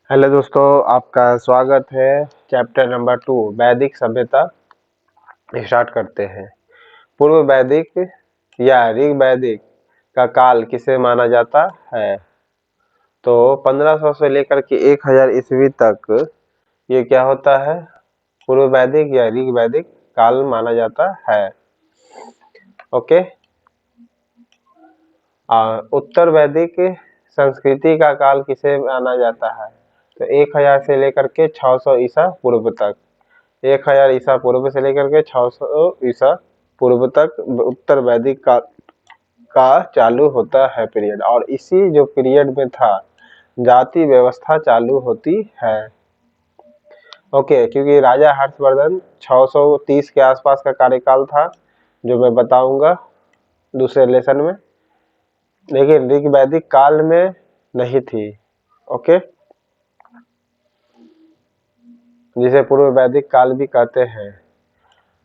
Hello दोस्तों, आपका स्वागत है। चैप्टर नंबर 2 वैदिक सभ्यता स्टार्ट करते हैं। पूर्व वैदिक या ऋग वैदिक का काल किसे माना जाता है? तो 1500 से लेकर के 1000 ईस्वी तक ये क्या होता है? पूर्व वैदिक या ऋग वैदिक काल माना जाता है। ओके। उत्तर वैदिक संस्कृति का काल किसे माना जाता है? तो 1000 से लेकर के 600 ईसा पूर्व तक, 1000 ईसा पूर्व से लेकर के 600 ईसा पूर्व तक उत्तर वैदिक का चालू होता है पीरियड। और इसी जो पीरियड में था जाति व्यवस्था चालू होती है। ओके, क्योंकि राजा हर्षवर्धन 630 के आसपास का कार्यकाल था, जो मैं बताऊंगा दूसरे लेसन में, लेकिन ऋग वैदिक काल में नहीं थी। ओके, जिसे पूर्व वैदिक काल भी कहते हैं।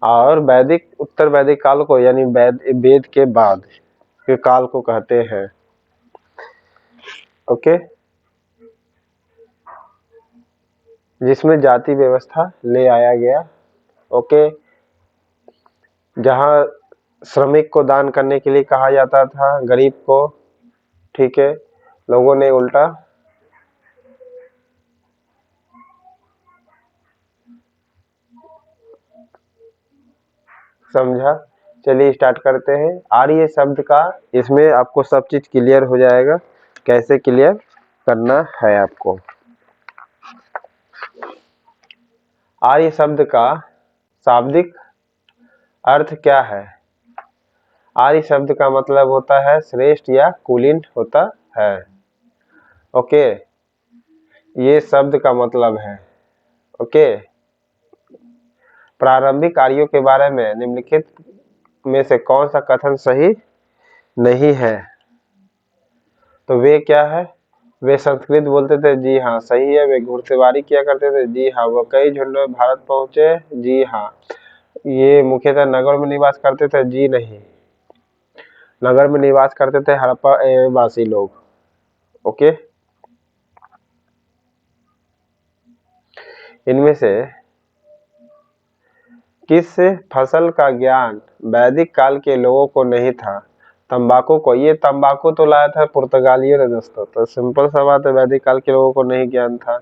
और वैदिक उत्तर वैदिक काल को यानी वेद के बाद के काल को कहते हैं। ओके, जिसमें जाति व्यवस्था ले आया गया। ओके, जहां श्रमिक को दान करने के लिए कहा जाता था, गरीब को, ठीक है, लोगों ने उल्टा समझा। चलिए स्टार्ट करते हैं। आर्य शब्द का, इसमें आपको सब चीज क्लियर हो जाएगा, कैसे क्लियर करना है आपको। आर्य शब्द का शाब्दिक अर्थ क्या है? आर्य शब्द का मतलब होता है श्रेष्ठ या कुलीन होता है। ओके, ये शब्द का मतलब है। ओके, प्रारंभिक आर्यों के बारे में निम्नलिखित में से कौन सा कथन सही नहीं है? तो वे क्या है? वे संस्कृत बोलते थे, जी हाँ सही है। वे घुड़सवारी किया करते थे, जी हाँ। वो कई झुंडों में भारत पहुंचे, जी हाँ। ये मुख्यतः नगर में निवास करते थे, जी नहीं। नगर में निवास करते थे हड़प्पा वासी लोग। ओके, इनमें से किस फसल का ज्ञान वैदिक काल के लोगों को नहीं था? तंबाकू को। ये तंबाकू तो लाया था पुर्तगालियों ने दोस्तों, तो सिंपल सा बात है, वैदिक काल के लोगों को नहीं ज्ञान था।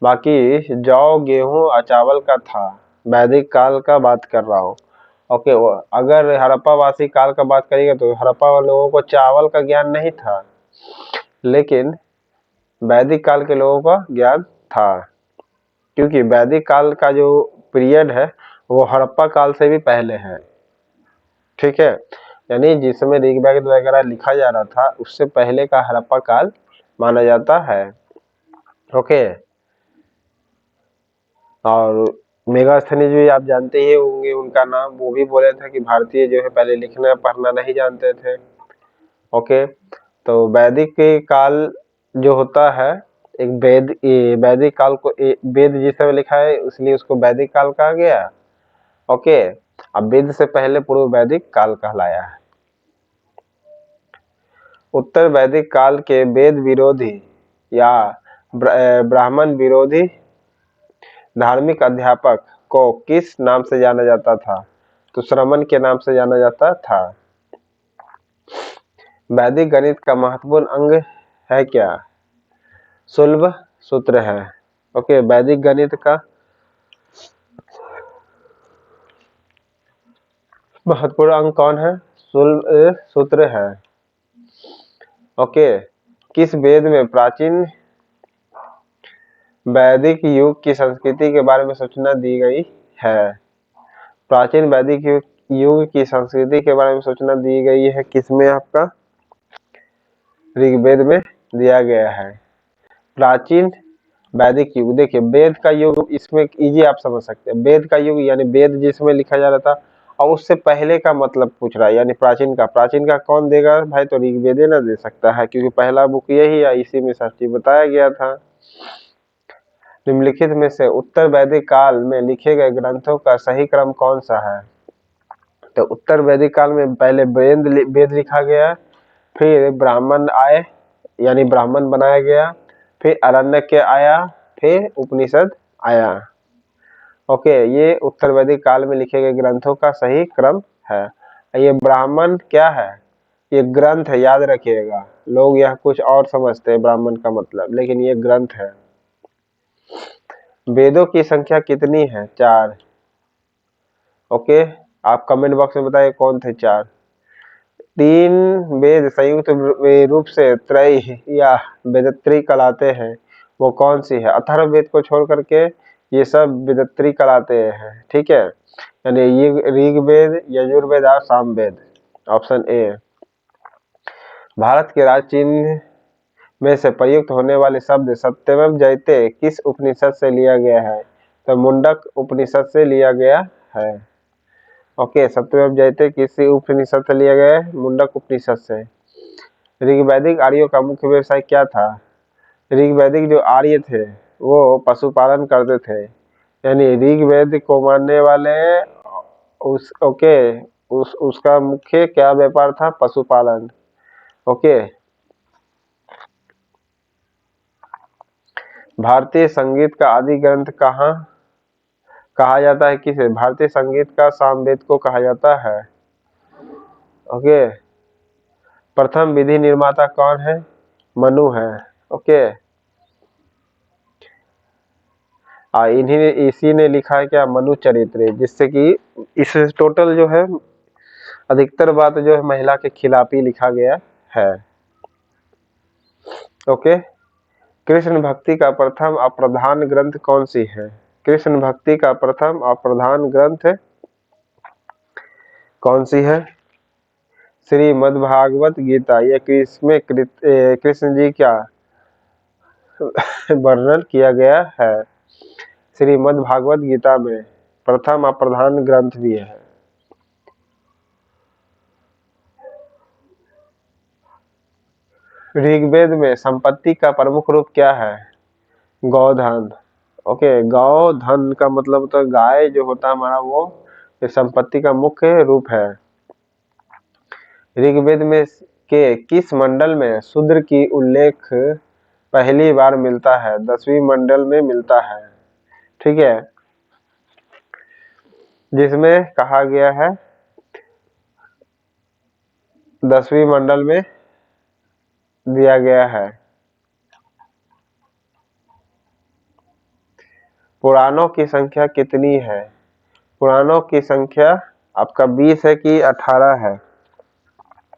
बाकी जौ गेहूं और चावल का था, वैदिक काल का बात कर रहा हूँ। ओके, अगर हड़प्पा वासी काल का बात करिएगा तो हड़प्पा वाले लोगों को चावल का ज्ञान नहीं था, लेकिन वैदिक काल के लोगों का ज्ञान था, क्योंकि वैदिक काल का जो पीरियड है वो हड़प्पा काल से भी पहले है। ठीक है, यानी जिस समय ऋग्वेद वगैरह लिखा जा रहा था उससे पहले का हड़प्पा काल माना जाता है। ओके, और मेगास्थनीज भी आप जानते ही होंगे उनका नाम, वो भी बोले थे कि भारतीय जो है पहले लिखना पढ़ना नहीं जानते थे। ओके, तो वैदिक काल जो होता है, एक वैदिक काल को वेद जिस समय लिखा है इसलिए उसको वैदिक काल कहा गया। ओके, अब वेद से पहले पूर्व वैदिक काल कहलाया है। उत्तर वैदिक काल के वेद विरोधी या ब्राह्मण विरोधी धार्मिक अध्यापक को किस नाम से जाना जाता था? तो श्रमण के नाम से जाना जाता था। वैदिक गणित का महत्वपूर्ण अंग है क्या? सुलभ सूत्र है। ओके, वैदिक गणित का महत्वपूर्ण अंग कौन है? सुलभ सूत्र है। ओके, किस वेद में प्राचीन वैदिक युग की संस्कृति के बारे में सूचना दी गई है? प्राचीन वैदिक युग की संस्कृति के बारे में सूचना दी गई है किसमें? आपका ऋग्वेद में दिया गया है। प्राचीन वैदिक युग, देखिए वेद का युग इसमें इजी आप समझ सकते हैं। वेद का युग यानी वेद जिसमें लिखा जा रहा था, और उससे पहले का मतलब पूछ रहा है, यानी प्राचीन का। प्राचीन का कौन देगा भाई? तो ऋग्वेद ना दे सकता है, क्योंकि पहला बुक यही है, इसी में सब चीज बताया गया था। निम्नलिखित में से उत्तर वैदिक काल में लिखे गए ग्रंथों का सही क्रम कौन सा है? तो उत्तर वैदिक काल में पहले वेद लिखा गया, फिर ब्राह्मण आए यानी ब्राह्मण बनाया गया, फिर आरण्यक आया, फिर उपनिषद आया। ओके, ये उत्तर वैदिक काल में लिखे गए ग्रंथों का सही क्रम है। ये ब्राह्मण क्या है? ये ग्रंथ है, याद रखिएगा। लोग यह कुछ और समझते हैं ब्राह्मण का मतलब, लेकिन ये ग्रंथ है। वेदों की संख्या कितनी है? 4। ओके, आप कमेंट बॉक्स में बताइए कौन थे 4। 3 वेद संयुक्त रूप से त्रय या वेदत्रयी कहलाते हैं, वो कौन सी है? अथर्ववेद को छोड़ करके ये सब वेदत्रयी कहलाते हैं, ठीक है। यानी ऋग्वेद, यजुर्वेद और सामवेद, ऑप्शन ए। भारत के राज चिन्ह में से प्रयुक्त होने वाले शब्द सत्यमेव जयते किस उपनिषद से लिया गया है? तो मुंडक उपनिषद से लिया गया है। ओके, सत्यमेव जयते किसी उपनिषद से लिया गया है? मुंडक उपनिषद से। ऋग्वैदिक आर्यों का मुख्य व्यवसाय क्या था? ऋग्वैदिक जो आर्य थे वो पशुपालन करते थे, यानी ऋग्वेद को मानने वाले उसका मुख्य क्या व्यापार था? पशुपालन। ओके, भारतीय संगीत का आदि ग्रंथ कहाँ कहा जाता है? किसे? भारतीय संगीत का सामवेद को कहा जाता है। ओके, प्रथम विधि निर्माता कौन है? मनु है। ओके, इसी ने लिखा है क्या? मनु चरित्र, जिससे कि इस टोटल जो है अधिकतर बात जो है महिला के खिलाफ ही लिखा गया है। ओके, कृष्ण भक्ति का प्रथम अप्रधान ग्रंथ कौन सी है? कृष्ण भक्ति का प्रथम अप्रधान ग्रंथ कौन सी है? श्रीमद्भागवत गीता। यह कृष्ण जी क्या वर्णन किया गया है? श्रीमद्भागवत गीता में प्रथम अप्रधान ग्रंथ भी है। ऋग्वेद में संपत्ति का प्रमुख रूप क्या है? गौधन। ओके, गौधन का मतलब तो गाय जो होता है हमारा, वो संपत्ति का मुख्य रूप है। ऋग्वेद में के किस मंडल में शूद्र की उल्लेख पहली बार मिलता है? 10वीं मंडल में मिलता है, ठीक है, जिसमें कहा गया है 10वीं मंडल में दिया गया है। पुराणों की संख्या कितनी है? पुराणों की संख्या आपका 20 है कि 18 है?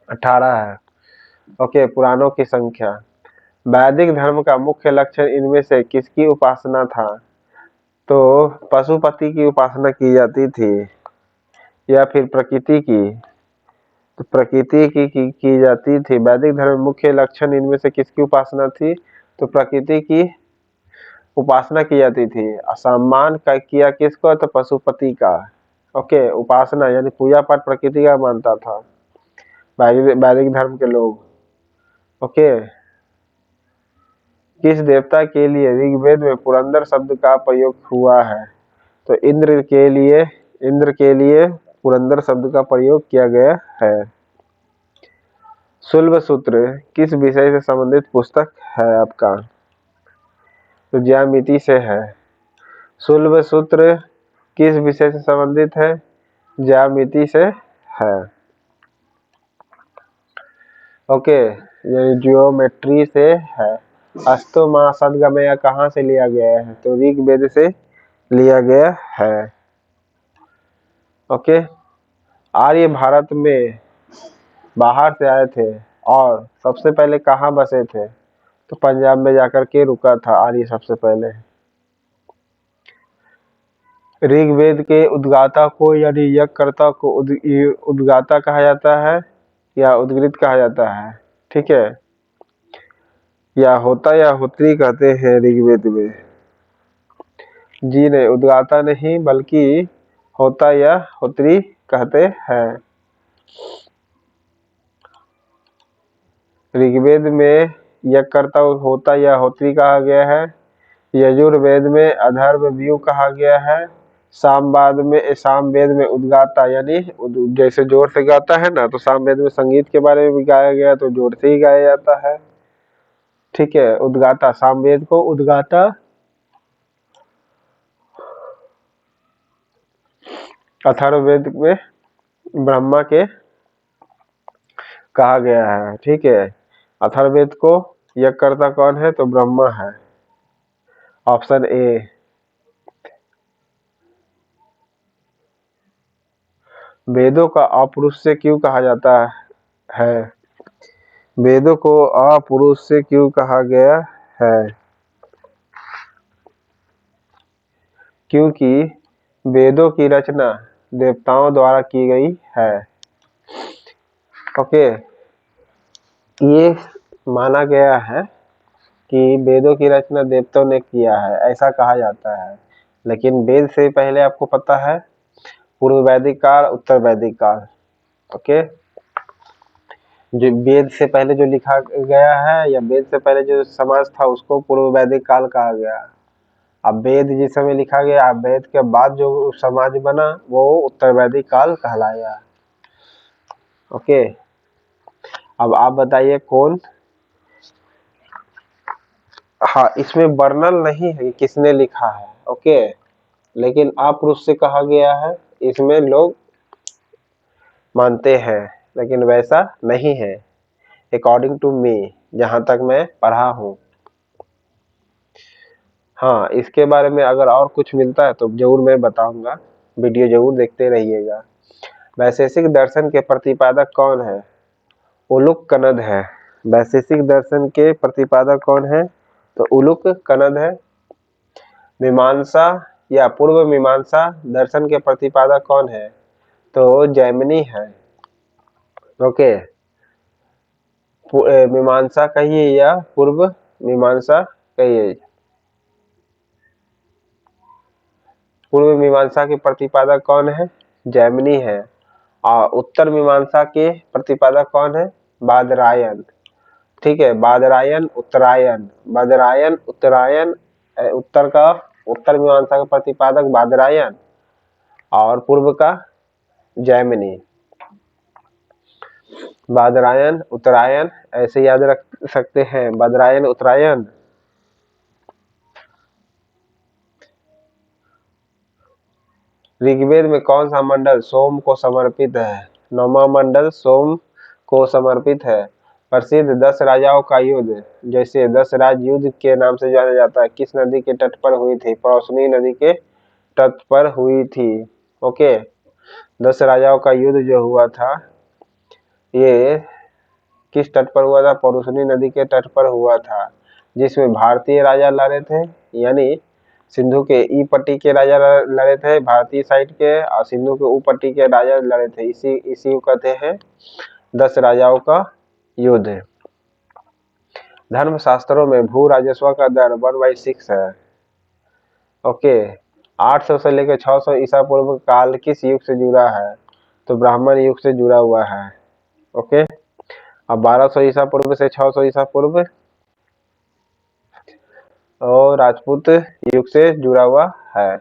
18 है। ओके, पुराणों की संख्या। वैदिक धर्म का मुख्य लक्षण इनमें से किसकी उपासना था? तो पशुपति की उपासना की जाती थी या फिर प्रकृति की? तो प्रकृति की जाती थी। वैदिक धर्म में मुख्य लक्षण इनमें से किसकी उपासना थी? तो प्रकृति की उपासना की जाती थी। असम्मान का किया किसको? तो पशुपति का। ओके, उपासना यानी पूजा पाठ प्रकृति का मानता था वैदिक धर्म के लोग। ओके, किस देवता के लिए ऋग्वेद में पुरंदर शब्द का प्रयोग हुआ है? तो इंद्र के लिए पुरंदर शब्द का प्रयोग किया गया है। शुल्ब सूत्र किस विषय से संबंधित पुस्तक है आपका? तो ज्यामिति से है। शुल्ब सूत्र किस विषय से संबंधित है? ज्यामिति से है। ओके, यानी जियोमेट्री से है। अस्तु मा सदगमय कहाँ से लिया गया है? तो ऋग्वेद से लिया गया है। ओके, आर्य भारत में बाहर से आए थे और सबसे पहले कहाँ बसे थे? तो पंजाब में जाकर के रुका था आर्य सबसे पहले। ऋग्वेद के उद्गाता को यानी यज्ञकर्ता को उद्गाता कहा जाता है या उद्गृत कहा जाता है, ठीक है, या होता या होत्री कहते हैं ऋग्वेद में। जी नहीं, उद्गाता नहीं बल्कि होता या होत्री कहते हैं। ऋग्वेद में यज्ञकर्ता होता या होत्री कहा गया है। यजुर्वेद में अथर्वव्यूह कहा गया है। सामवेद में उद्गाता यानी जैसे जोर से गाता है ना, तो सामवेद में संगीत के बारे में भी गाया गया तो जोर से ही गाया जाता है, ठीक है, उद्गाता, सामवेद को उद्गाता, अथर्ववेद में ब्रह्मा के कहा गया है। ठीक है, अथर्ववेद को यज्ञकर्ता कौन है? तो ब्रह्मा है, ऑप्शन ए। वेदों का अपुरुष से क्यों कहा जाता है? वेदों को अपुरुष से क्यों कहा गया है? क्योंकि वेदों की रचना देवताओं द्वारा की गई है। ओके, ये माना गया है कि वेदों की रचना देवताओं ने किया है, ऐसा कहा जाता है। लेकिन वेद से पहले आपको पता है पूर्व वैदिक काल, उत्तर वैदिक काल। ओके, जो वेद से पहले जो लिखा गया है या वेद से पहले जो समाज था उसको पूर्व वैदिक काल कहा गया। अब वेद जिस समय लिखा गया, अब वेद के बाद जो समाज बना वो उत्तर वैदिक काल कहलाया। ओके, अब आप बताइए कौन? हाँ, इसमें वर्णन नहीं है कि किसने लिखा है। ओके, लेकिन अपुरुष से कहा गया है, इसमें लोग मानते हैं, लेकिन वैसा नहीं है अकॉर्डिंग टू मी, जहां तक मैं पढ़ा हूँ। हाँ, इसके बारे में अगर और कुछ मिलता है तो जरूर मैं बताऊंगा, वीडियो जरूर देखते रहिएगा। वैशेषिक दर्शन के प्रतिपादक कौन है? उलुक कनद है। वैशेषिक दर्शन के प्रतिपादक कौन है? तो उलुक कनद है। मीमांसा या पूर्व मीमांसा दर्शन के प्रतिपादक कौन है? तो जैमिनी है। ओके, मीमांसा कहिए या पूर्व मीमांसा कहिए। पूर्व मीमांसा के प्रतिपादक कौन है? जैमिनी है। और उत्तर मीमांसा के प्रतिपादक कौन है? बादरायन। ठीक है, बादरायन उत्तरायण, बादरायन उत्तरायण, उत्तर का उत्तर मीमांसा का प्रतिपादक बादरायन और पूर्व का जैमिनी। बादरायन उत्तरायण ऐसे याद रख सकते हैं, बादरायन उत्तरायण। ऋग्वेद में कौन सा मंडल सोम को समर्पित है? नौवां मंडल सोम को समर्पित है। प्रसिद्ध 10 राजाओं का युद्ध, जैसे 10 राज युद्ध के नाम से जाना जाता है, किस नदी के तट पर हुई थी? पौसनी नदी के तट पर हुई थी। ओके, 10 राजाओं का युद्ध जो हुआ था ये किस तट पर हुआ था? पौसनी नदी के तट पर हुआ था, जिसमें भारतीय राजा लड़े थे, यानी सिंधु के ई पट्टी के राजा लड़े थे भारतीय साइड के, और सिंधु के ऊ पट्टी के राजा लड़े थे। इसी को कहते हैं 10 राजाओं का युद्ध। धर्मशास्त्रों में भू राजस्व का दर 1/6 है। ओके, 800 से लेकर 600 ईसा पूर्व काल किस युग से जुड़ा है? तो ब्राह्मण युग से जुड़ा हुआ है। ओके, अब 1200 ईसा पूर्व से 600 ईसा पूर्व और राजपूत युग से जुड़ा हुआ है।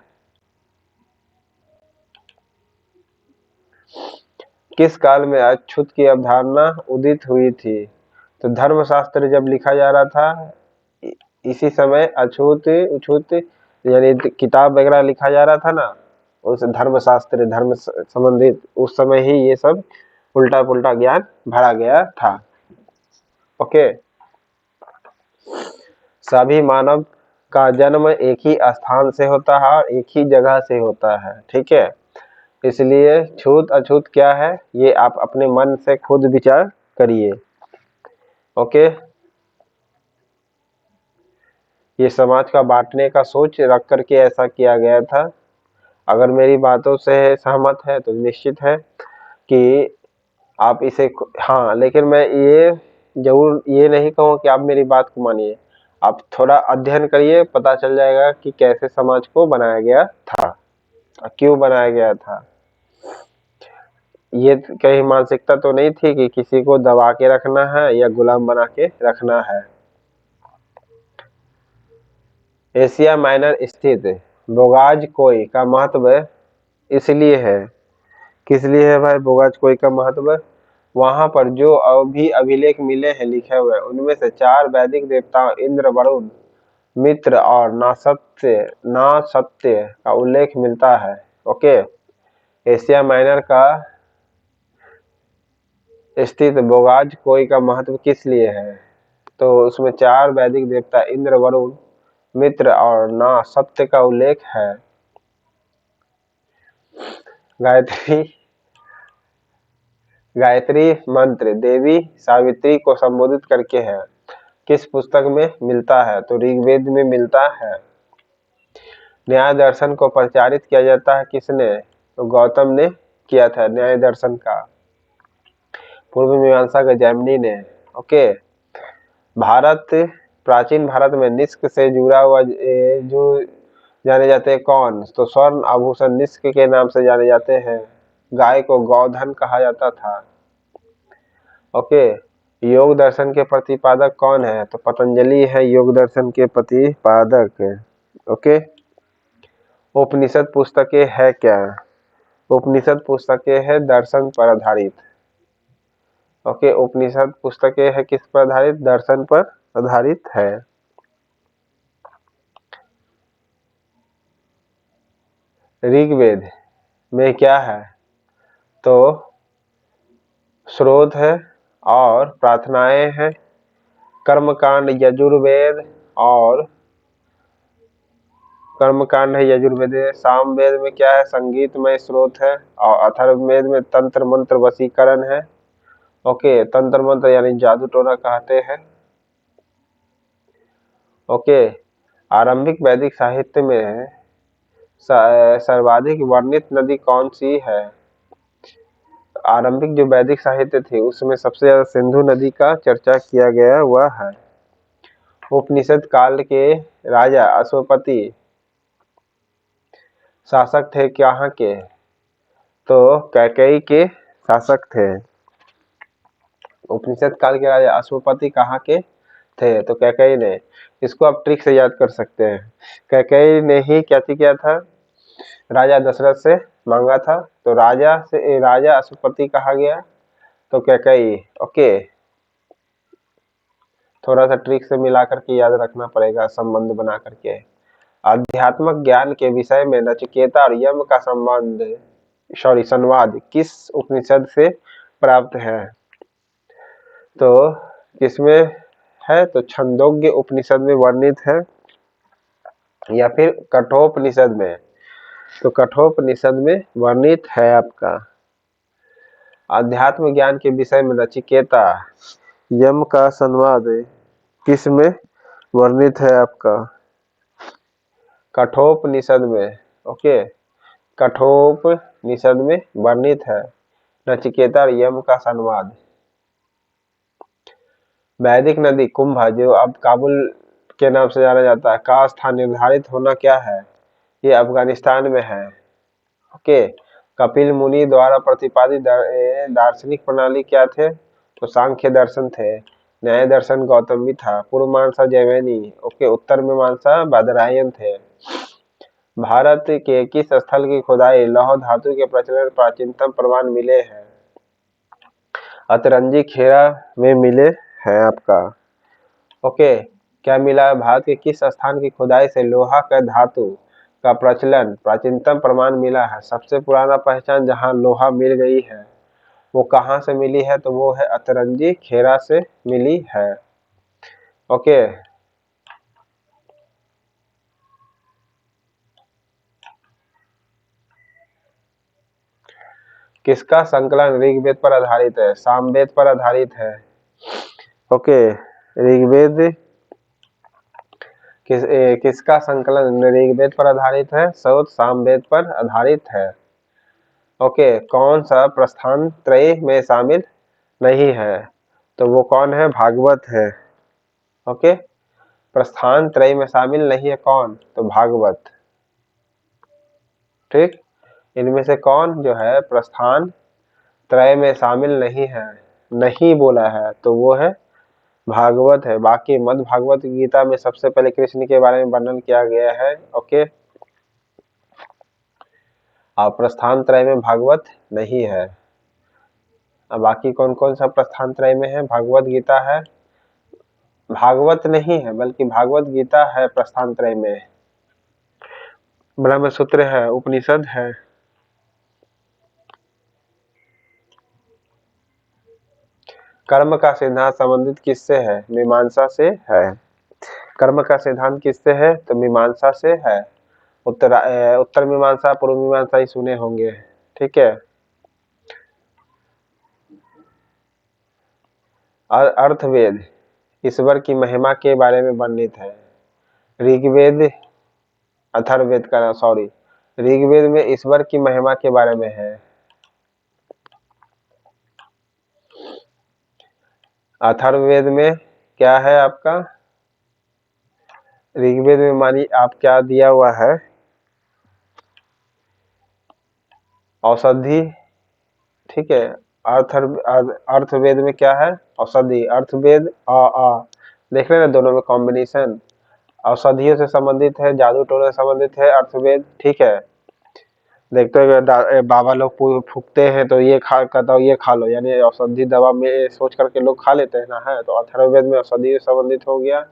किस काल में अछूत की अवधारणा उदित हुई थी? तो धर्मशास्त्र जब लिखा जा रहा था इसी समय अछूत उछूत यानी किताब वगैरह लिखा जा रहा था ना, उस धर्मशास्त्र धर्म संबंधित, उस समय ही ये सब उल्टा पुल्टा ज्ञान भरा गया था। ओके, सभी मानव का जन्म एक ही स्थान से होता है और एक ही जगह से होता है। ठीक है, इसलिए छूत अछूत क्या है ये आप अपने मन से खुद विचार करिए। ओके, ये समाज का बांटने का सोच रख करके ऐसा किया गया था। अगर मेरी बातों से सहमत है तो निश्चित है कि आप इसे, हाँ, लेकिन मैं ये जरूर ये नहीं कहूँ कि आप मेरी बात को मानिए। आप थोड़ा अध्ययन करिए, पता चल जाएगा कि कैसे समाज को बनाया गया था, क्यों बनाया गया था। ये कहीं मानसिकता तो नहीं थी कि किसी को दबा के रखना है या गुलाम बना के रखना है। एशिया माइनर स्थित बोगाज-कोई का महत्व इसलिए है, किस लिए है भाई बोगाज-कोई का महत्व? वहां पर जो अभी अभिलेख मिले हैं लिखे हुए, उनमें से 4 वैदिक देवताओं इंद्र, वरुण, मित्र और नासत्य का उल्लेख मिलता है। ओके, एशिया माइनर का स्थित बोगाज कोई का महत्व किस लिए है? तो उसमें 4 वैदिक देवता इंद्र, वरुण, मित्र और नासत्य का उल्लेख है। गायत्री गायत्री मंत्र देवी सावित्री को संबोधित करके है, किस पुस्तक में मिलता है? तो ऋग्वेद में मिलता है। न्याय दर्शन को प्रचारित किया जाता है किसने? तो गौतम ने किया था न्याय दर्शन का, पूर्व मीमांसा का जैमिनी ने। ओके, भारत प्राचीन भारत में निष्क से जुड़ा हुआ जो जाने जाते हैं कौन? तो स्वर्ण आभूषण निष्क के नाम से जाने जाते हैं। गाय को गौधन कहा जाता था। ओके, योग दर्शन के प्रतिपादक कौन है? तो पतंजलि है योग दर्शन के प्रतिपादक। ओके, उपनिषद पुस्तकें है क्या? उपनिषद पुस्तकें है दर्शन पर आधारित। ओके, उपनिषद पुस्तकें है किस पर आधारित? दर्शन पर आधारित है। ऋग्वेद में क्या है? तो स्रोत है और प्रार्थनाएं हैं, कर्मकांड यजुर्वेद और कर्मकांड है यजुर्वेद। सामवेद में क्या है? संगीतमय स्रोत है। और अथर्ववेद में तंत्र मंत्र वशीकरण है। ओके, तंत्र मंत्र यानी जादू टोना कहते हैं। ओके, आरंभिक वैदिक साहित्य में सर्वाधिक वर्णित नदी कौन सी है? आरंभिक जो वैदिक साहित्य थे उसमें सबसे ज्यादा सिंधु नदी का चर्चा किया गया हुआ है। उपनिषद काल के राजा अश्वपति शासक थे कहाँ के? तो कैकेयी के शासक थे। उपनिषद काल के राजा अश्वपति कहाँ के थे? तो कैकेयी ने। इसको आप ट्रिक से याद कर सकते हैं। कैकेयी ने ही क्या किया था? राजा दशरथ से मांगा था। तो राजा अश्वपति कहा गया, तो कैकेयी। ओके, थोड़ा सा ट्रिक से मिला करके याद रखना पड़ेगा, संबंध बना करके। आध्यात्मक ज्ञान के विषय में नचिकेता और यम का संवाद किस उपनिषद से प्राप्त है? तो किसमें है? तो छंदोग्य उपनिषद में वर्णित है, या फिर कठोपनिषद में। तो कठोपनिषद में वर्णित है आपका। अध्यात्म ज्ञान के विषय में नचिकेता यम का संवाद किस में वर्णित है आपका? कठोपनिषद में। ओके, कठोपनिषद में वर्णित है नचिकेता और यम का संवाद। वैदिक नदी कुंभा, जो अब काबुल के नाम से जाना जाता है, का स्थान निर्धारित होना क्या है? ये अफगानिस्तान में है। ओके, कपिल मुनि द्वारा प्रतिपादित दार्शनिक प्रणाली क्या थे? तो सांख्य दर्शन थे। न्याय दर्शन गौतमी था। पूर्व मीमांसा जैमिनी। ओके, उत्तर मीमांसा बादरायन थे। भारत के किस स्थल की खुदाई लौह धातु के प्रचलन प्राचीनतम प्रमाण मिले हैं? अतरंजी खेड़ा में मिले हैं आपका। ओके, क्या मिला? भारत के किस स्थान की खुदाई से लोहा का धातु का प्रचलन प्राचीनतम प्रमाण मिला है? सबसे पुराना पहचान जहां लोहा मिल गई है वो कहां से मिली है? तो वो है अतरंजी खेड़ा से मिली है। ओके, किसका संकलन ऋग्वेद पर आधारित है? सामवेद पर आधारित है। ओके, ऋग्वेद किसका संकलन ऋग्वेद पर आधारित है? सामवेद पर आधारित है। ओके, कौन सा प्रस्थान त्रय में शामिल नहीं है? तो वो कौन है? भागवत है। ओके, प्रस्थान त्रय में शामिल नहीं है कौन? तो भागवत। ठीक, इनमें से कौन जो है प्रस्थान त्रय में शामिल नहीं है, नहीं बोला है, तो वो है भागवत है। बाकी मध्य भागवत गीता में सबसे पहले कृष्ण के बारे में वर्णन किया गया है। ओके, और प्रस्थान त्रय में भागवत नहीं है। अब बाकी कौन कौन सा प्रस्थान त्रय में है? भागवत गीता है, भागवत नहीं है बल्कि भागवत गीता है प्रस्थान त्रय में, ब्रह्म सूत्र है, उपनिषद है। कर्म का सिद्धांत संबंधित किससे है? मीमांसा से है। कर्म का सिद्धांत किससे है? तो मीमांसा से है। उत्तर मीमांसा, पूर्व मीमांसा ही सुने होंगे, ठीक है। अर्थवेद ईश्वर की महिमा के बारे में वर्णित है। ऋग्वेद, अथर्ववेद का सॉरी, ऋग्वेद में ईश्वर की महिमा के बारे में है। अथर्ववेद में क्या है आपका? ऋग्वेद में मानी आप क्या दिया हुआ है? औषधि, ठीक है। अर्थवेद में क्या है? औषधि। अर्थवेद देख रहे हैं दोनों में कॉम्बिनेशन, औषधियों से संबंधित है, जादू टोने से संबंधित है अर्थवेद, ठीक है। देखते हो बाबा लोग फूकते हैं तो ये खा, कहता हूँ ये खा लो, यानी औषधि दवा में सोच करके लोग खा लेते हैं ना, है तो अथर्ववेद में औषधि से संबंधित हो गया।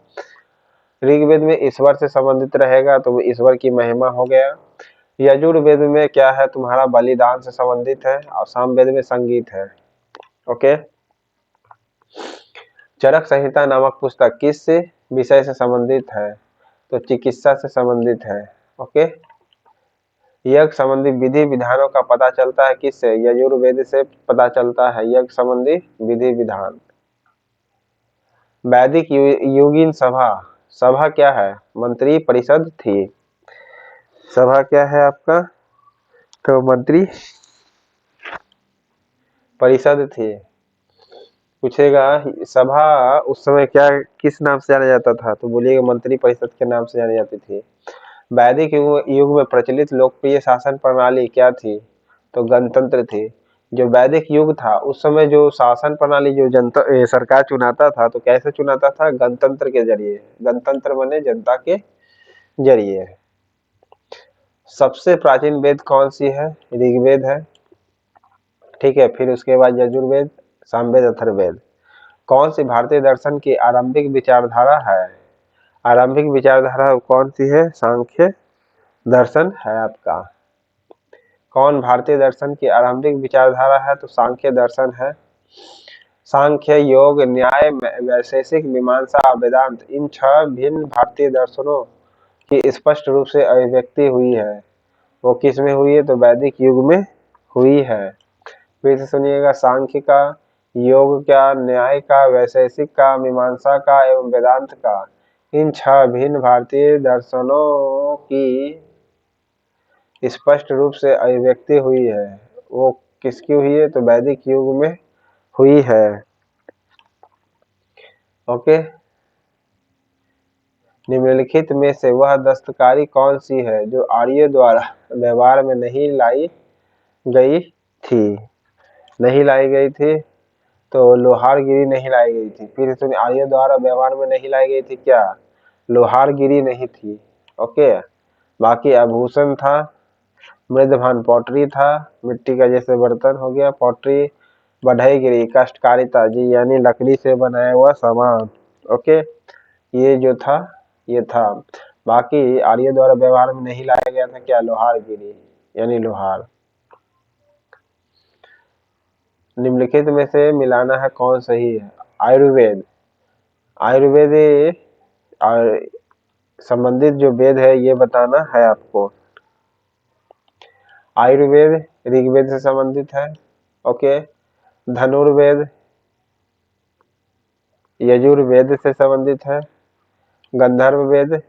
ऋग्वेद में ईश्वर से संबंधित रहेगा तो वो ईश्वर की महिमा हो गया। यजुर्वेद में क्या है? तुम्हारा बलिदान से संबंधित है। और सामवेद में संगीत है। ओके। चरक संहिता नामक पुस्तक किस विषय से संबंधित है? तो चिकित्सा से संबंधित है। ओके। यज्ञ संबंधी विधि विधानों का पता चलता है किससे? यजुर्वेद से पता चलता है यज्ञ संबंधी विधि विधान। वैदिक योगिन सभा, सभा क्या है? मंत्री परिषद थी। सभा क्या है आपका? तो मंत्री परिषद थी। पूछेगा सभा उस समय क्या किस नाम से जाना जाता था? तो बोलिएगा मंत्री परिषद के नाम से जानी जाती थी। वैदिक युग में प्रचलित लोकप्रिय शासन प्रणाली क्या थी? तो गणतंत्र थी। जो वैदिक युग था उस समय जो शासन प्रणाली जो जनता सरकार चुनाता था तो कैसे चुनाता था? गणतंत्र के जरिए। गणतंत्र बने जनता के जरिए। सबसे प्राचीन वेद कौन सी है? ऋग्वेद है, ठीक है। फिर उसके बाद यजुर्वेद, सामवेद, अथर्ववेद। कौन सी भारतीय दर्शन की आरंभिक विचारधारा है? आरंभिक विचारधारा कौन सी है? सांख्य दर्शन है आपका। कौन भारतीय दर्शन की आरंभिक विचारधारा है? तो सांख्य दर्शन है। सांख्य, योग, न्याय, वैशेषिक, मीमांसा, वेदांत, इन 6 भिन्न भारतीय दर्शनों की स्पष्ट रूप से अभिव्यक्ति हुई है। वो किस में हुई है? तो वैदिक युग में हुई है। फिर से सुनिएगा, सांख्य का, योग का, न्याय का, वैशेषिक का, मीमांसा का एवं वेदांत का, इन 6 भिन्न भारतीय दर्शनों की स्पष्ट रूप से अभिव्यक्ति हुई है। वो किसकी हुई है? तो वैदिक युग में हुई है। ओके। निम्नलिखित में से वह दस्तकारी कौन सी है जो आर्यों द्वारा व्यवहार में नहीं लाई गई थी? नहीं लाई गई थी तो लोहारगिरी नहीं लाई गई थी। फिर सुनिए, आर्यों द्वारा व्यवहार में नहीं लाई गई थी क्या? लोहारगिरी नहीं थी। ओके। बाकी आभूषण था, मृदभान पॉटरी था, मिट्टी का जैसे बर्तन हो गया पॉटरी, बढ़ईगिरी काष्ठकारिता जी यानी लकड़ी से बनाया हुआ सामान। ओके, ये जो था ये था। बाकी आर्य द्वारा व्यवहार में नहीं लाया गया था क्या? लोहारगिरी यानी लोहार। निम्नलिखित में से मिलाना है कौन सही है? आयुर्वेद, आयुर्वेद और संबंधित जो वेद है ये बताना है आपको। आयुर्वेद ऋग्वेद से संबंधित है। ओके। धनुर्वेद यजुर्वेद से संबंधित है। गंधर्व वेद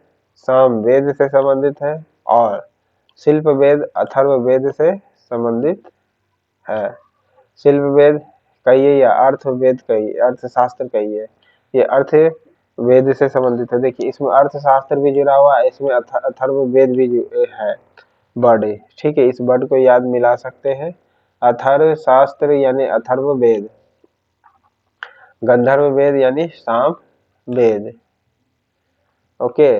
सामवेद से संबंधित है। और शिल्प वेद अथर्ववेद से संबंधित है। शिल्प वेद कहिए या अर्थवेद कहिए, अर्थशास्त्र कहिए, ये अर्थ वेद से संबंधित है। देखिए इसमें अर्थशास्त्र भी जुड़ा हुआ है, इसमें अथर्ववेद भी है वर्ड, ठीक है। इस वर्ड को याद मिला सकते हैं। अथर्वशास्त्र यानी अथर्ववेद, गंधर्व वेद यानी साम वेद। ओके।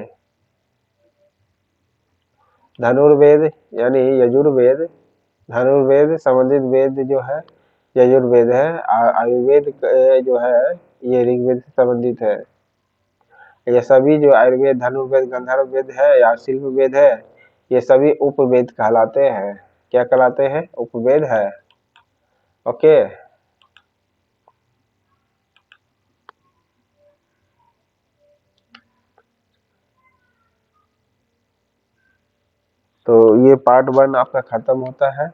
धनुर्वेद यानी यजुर्वेद, धनुर्वेद संबंधित वेद जो है यजुर्वेद है। आयुर्वेद जो है ये ऋग्वेद से संबंधित है। ये सभी जो आयुर्वेद, धनुर्वेद, गंधर्व वेद है या शिल्प वेद है, ये सभी उपवेद कहलाते हैं। क्या कहलाते हैं? उपवेद है। ओके। तो ये पार्ट 1 आपका खत्म होता है।